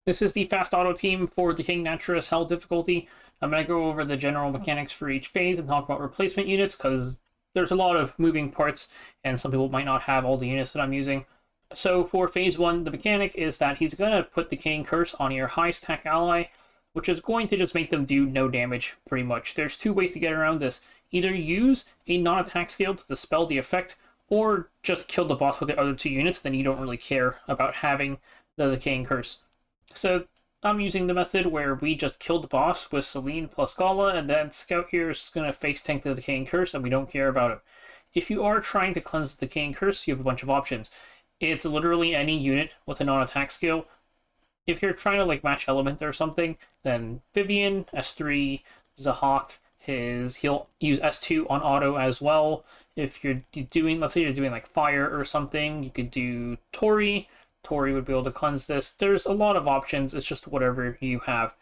This is the fast auto team for Decaying Naturas Hell difficulty. I'm going to go over the general mechanics for each phase and talk about replacement units because there's a lot of moving parts and some people might not have all the units that I'm using. So for phase 1, the mechanic is that he's going to put Decaying Curse on your highest attack ally, which is going to just make them do no damage, pretty much. There's two ways to get around this. Either use a non-attack skill to dispel the effect, or just kill the boss with the other two units, then you don't really care about having the Decaying Curse. So I'm using the method where we just kill the boss with Celine plus Gala, and then Scout here is going to face tank the Decaying Curse, and we don't care about him. If you are trying to cleanse the Decaying Curse, you have a bunch of options. It's literally any unit with a non-attack skill. If you're trying to match element or something, then Vivian, S3, Zahawk, he'll use S2 on auto as well. If you're doing, let's say you're doing fire or something, you could do Tori. Tori would be able to cleanse this. There's a lot of options. It's just whatever you have.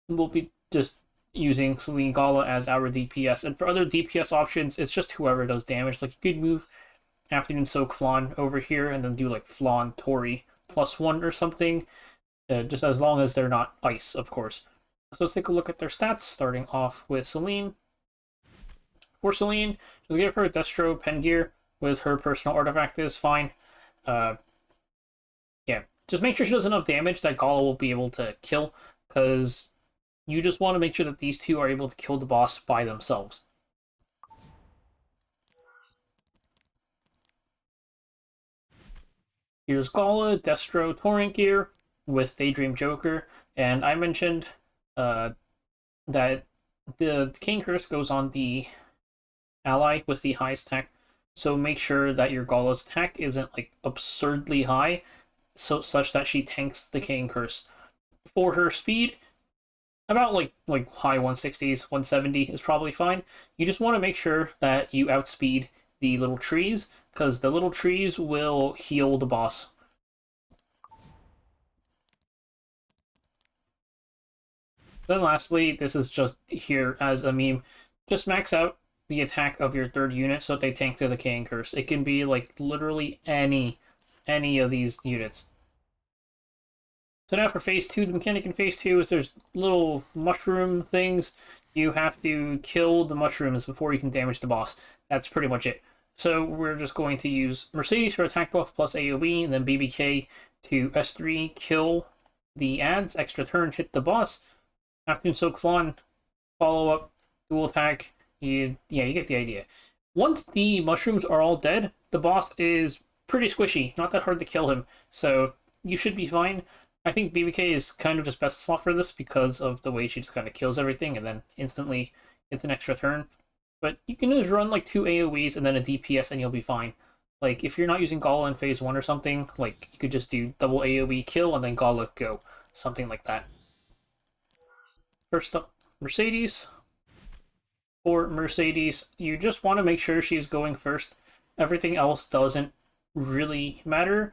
We'll be just using Celine Gala as our DPS. And for other DPS options, it's just whoever does damage. You could move Afternoon Soak Flan over here and then do Flan Tori +1 or something. Just as long as they're not ice, of course. So let's take a look at their stats, starting off with Celine. For Celine, just give her Destro Pen Gear with her personal artifact is fine. Yeah, just make sure she does enough damage that Gala will be able to kill, because you just want to make sure that these two are able to kill the boss by themselves. Here's Gala, Destro Torrent Gear with Daydream Joker, and I mentioned that the Decaying Curse goes on the ally with the highest attack, so make sure that your Gala's attack isn't absurdly high, such that she tanks the Decaying Curse. For her speed, about high 160s, 170 is probably fine. You just want to make sure that you outspeed the little trees, because the little trees will heal the boss. Then lastly, this is just here as a meme, just max out the attack of your third unit so that they tank the Decaying Curse. It can be literally any of these units. So now for phase 2, the mechanic in phase 2 is there's little mushroom things. You have to kill the mushrooms before you can damage the boss. That's pretty much it. So we're just going to use Mercedes for attack buff plus AoE, and then BBK to S3, kill the ads, extra turn, hit the boss. Afternoon Soak Flan, follow up, dual attack. Yeah, you get the idea. Once the mushrooms are all dead, the boss is pretty squishy, not that hard to kill him, so you should be fine. I think BBK is kind of just best slot for this because of the way she just kind of kills everything and then instantly gets an extra turn. But you can just run 2 AoEs and then a DPS and you'll be fine. If you're not using Gala in phase 1 or something, you could just do double AoE kill and then Gala go. Something like that. First up, Mercedes. For Mercedes, you just want to make sure she's going first. Everything else doesn't really matter.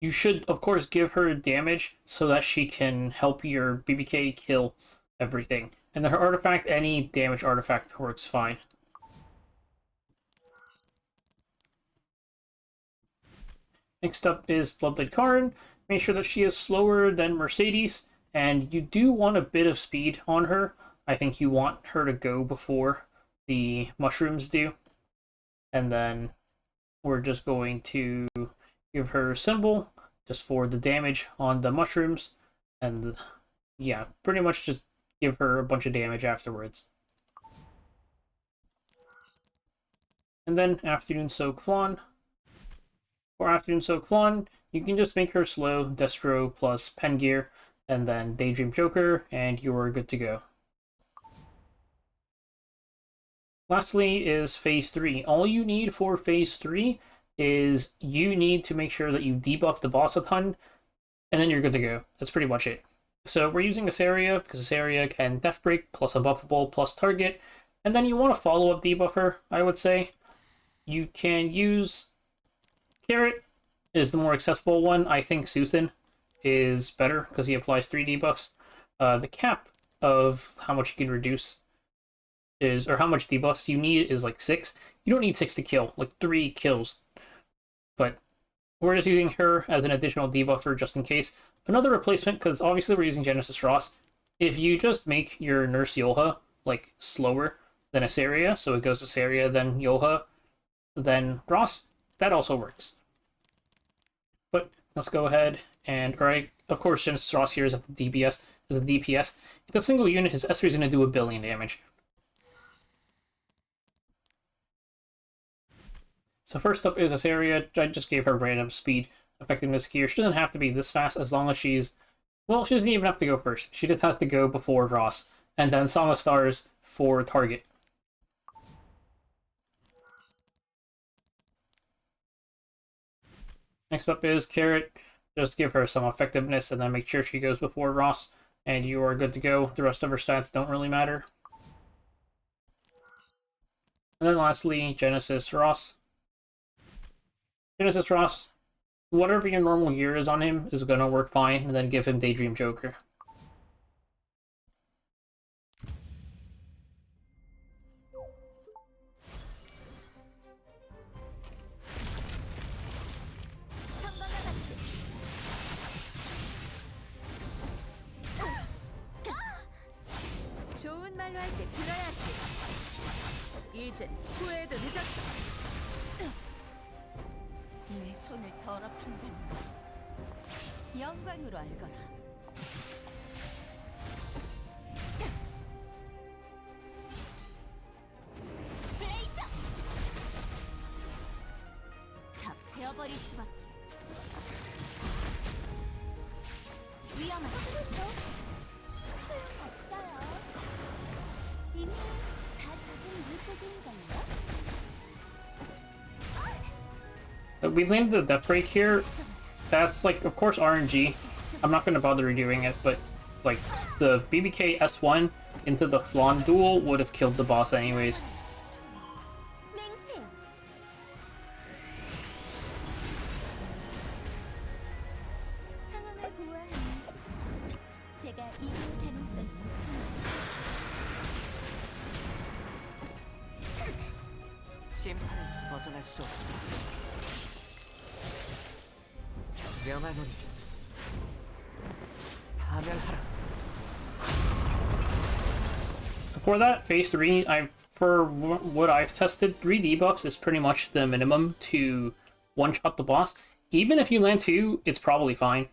You should, of course, give her damage so that she can help your BBK kill everything. And then her artifact, any damage artifact works fine. Next up is Bloodblade Karin. Make sure that she is slower than Mercedes, and you do want a bit of speed on her. I think you want her to go before the mushrooms do. And then we're just going to give her symbol just for the damage on the mushrooms. And yeah, pretty much just give her a bunch of damage afterwards. And then Afternoon Soak Flan. For Afternoon Soak Flan, you can just make her slow, Destro plus Pen Gear, and then Daydream Joker, and you're good to go. Lastly is phase 3. All you need for phase 3 is you need to make sure that you debuff the boss a ton, and then you're good to go. That's pretty much it. So we're using Iseria, because Iseria can Death Break, plus Unbuffable, plus Target, and then you want to follow up debuff her, I would say. You can use Carrot, is the more accessible one. I think Suthin is better, because he applies 3 debuffs. The cap of how much you can reduce is, or how much debuffs you need is 6. You don't need 6 to kill, 3 kills. But we're just using her as an additional debuffer just in case. Another replacement, because obviously we're using Genesis Ross, if you just make your Nurse Yoha, like, slower than Iseria, so it goes Iseria, then Yoha, then Ross, that also works. But let's go ahead and, alright, of course Genesis Ross here is at the DPS. It's a single unit, his S3 is going to do 1 billion damage. So first up is Iseria. I just gave her random speed effectiveness here. She doesn't have to be this fast as long as she's... Well, she doesn't even have to go first. She just has to go before Ross. And then Song of Stars for target. Next up is Carrot. Just give her some effectiveness and then make sure she goes before Ross. And you are good to go. The rest of her stats don't really matter. And then lastly, Genesis Ross. Genesis Ross, whatever your normal gear is on him is going to work fine, and then give him Daydream Joker. 좋은 말로 할 때 들어야지. 이젠 후회도 늦었어. 내 손을 더럽힌다는 거 영광으로 알거라. 블레이저! 다 베어버릴 수밖에. 위험하다. 소용없어요. 이미 다 적은 물고기인걸요? We landed the Death Break here. That's, like, of course RNG. I'm not going to bother redoing it, but, like, the BBK S1 into the Flan duel would have killed the boss anyways. 심판은 벗어날 수 없어. 명하노니 파멸하라. For that, phase 3, for what I've tested, 3 debuffs is pretty much the minimum to one-shot the boss. Even if you land 2, it's probably fine.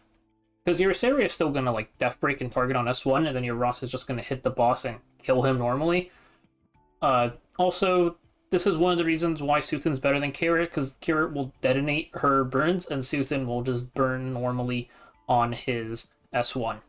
Because your Iseria is still going to, like, Death Break and target on S1, and then your Ross is just going to hit the boss and kill him normally. Also, this is one of the reasons why Suthen's better than Carrot, because Carrot will detonate her burns, and Suthen will just burn normally on his S1.